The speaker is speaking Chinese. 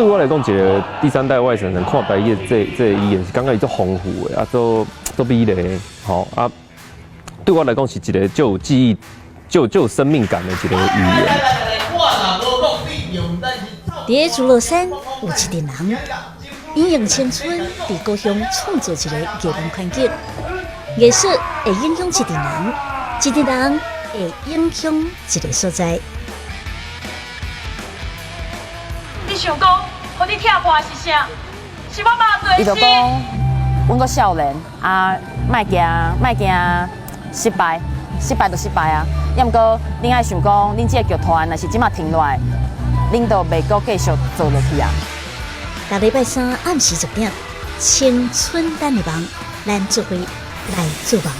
对我来讲，一个第三代外省人看台语这语言是感觉伊足丰富的，啊，足美丽，吼啊，对我来讲是一个就有记忆、就有生命感的一个语言。伫竹乐山有一群人，引用青春，伫故乡创造一个艺文环境。艺术会影响一群人，一群人会影响一个所在。你想讲，互你疼破是啥？是我妈做的。伊就讲，阮个少年啊，莫惊失败，失败就失败啊。要毋过，恁爱想讲，恁这个剧团若是即马停落来，恁就袂阁继续做落去啊。逐礼拜三暗时10点，青春等你忙，咱做伙来做梦。